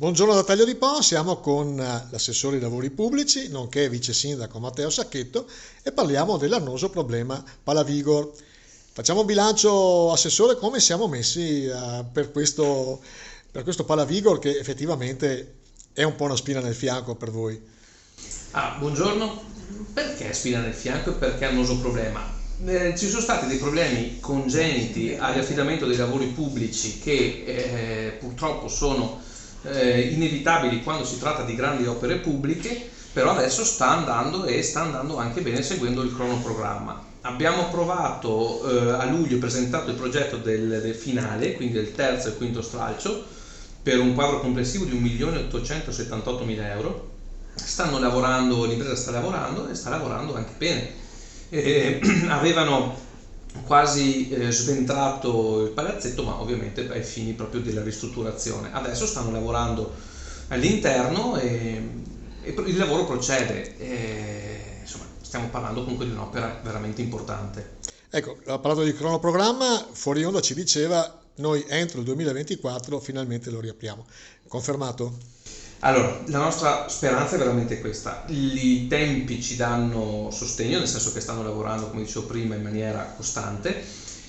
Buongiorno da Taglio di Po, siamo con l'assessore ai lavori pubblici, nonché vice sindaco Matteo Sacchetto e parliamo dell'annoso problema Palavigor. Facciamo un bilancio, assessore, come siamo messi per questo Palavigor che effettivamente è un po' una spina nel fianco per voi. Buongiorno. Perché spina nel fianco e perché annoso problema? Ci sono stati dei problemi congeniti all'affidamento dei lavori pubblici che purtroppo sono inevitabili quando si tratta di grandi opere pubbliche, però adesso sta andando e sta andando anche bene seguendo il cronoprogramma. Abbiamo approvato a luglio, presentato il progetto del finale, quindi del terzo e quinto stralcio, per un quadro complessivo di 1.878.000 euro. Stanno lavorando, l'impresa sta lavorando e sta lavorando anche bene. Avevano quasi sventrato il palazzetto, ma ovviamente ai fini proprio della ristrutturazione. Adesso stanno lavorando all'interno e il lavoro procede. Insomma, stiamo parlando comunque di un'opera veramente importante. Ecco, ha parlato di cronoprogramma, fuori onda ci diceva noi entro il 2024 finalmente lo riapriamo. Confermato? Allora, la nostra speranza è veramente questa. I tempi ci danno sostegno, nel senso che stanno lavorando, come dicevo prima, in maniera costante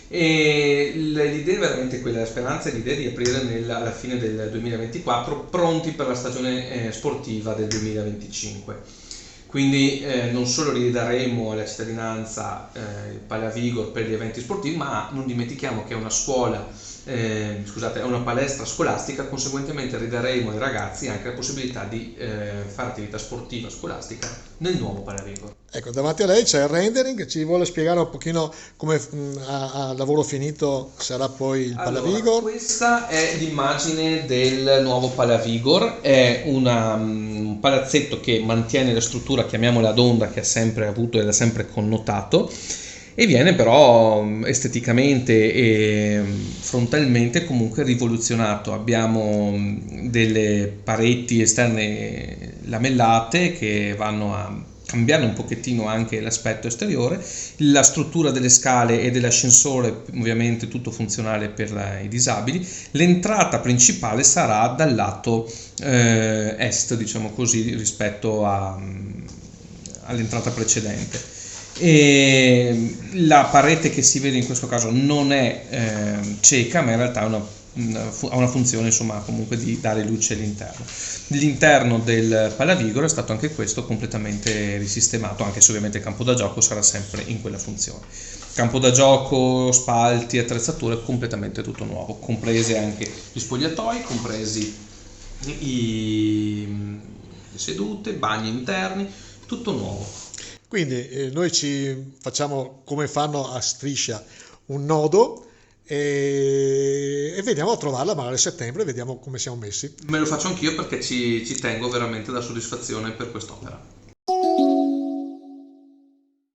e l'idea è veramente quella, la speranza è l'idea di aprire alla fine del 2024 pronti per la stagione sportiva del 2025. Quindi non solo ridaremo alla cittadinanza il Palavigor per gli eventi sportivi, ma non dimentichiamo che è una scuola, scusate, è una palestra scolastica, conseguentemente ridaremo ai ragazzi anche la possibilità di fare attività sportiva scolastica nel nuovo Palavigor. Ecco, davanti a lei c'è il rendering, ci vuole spiegare un pochino come a lavoro finito sarà poi il Allora, Palavigor? questa è l'immagine del nuovo Palavigor, è un palazzetto che mantiene la struttura, chiamiamola d'onda, che ha sempre avuto ed ha sempre connotato, e viene però esteticamente e frontalmente comunque rivoluzionato. Abbiamo delle pareti esterne lamellate che vanno a cambiare un pochettino anche l'aspetto esteriore, la struttura delle scale e dell'ascensore ovviamente tutto funzionale per i disabili. L'entrata principale sarà dal lato est, diciamo così, rispetto all'entrata precedente. E la parete che si vede in questo caso non è cieca, ma in realtà è ha una funzione, insomma, comunque di dare luce all'interno. L'interno del Palavigor è stato anche questo completamente risistemato, anche se ovviamente il campo da gioco sarà sempre in quella funzione. Campo da gioco, spalti, attrezzature, completamente tutto nuovo, comprese anche gli spogliatoi, compresi le sedute, bagni interni, tutto nuovo. Quindi noi ci facciamo come fanno a Striscia un nodo e vediamo a trovarla magari a settembre, vediamo come siamo messi. Me lo faccio anch'io perché ci tengo veramente alla soddisfazione per quest'opera.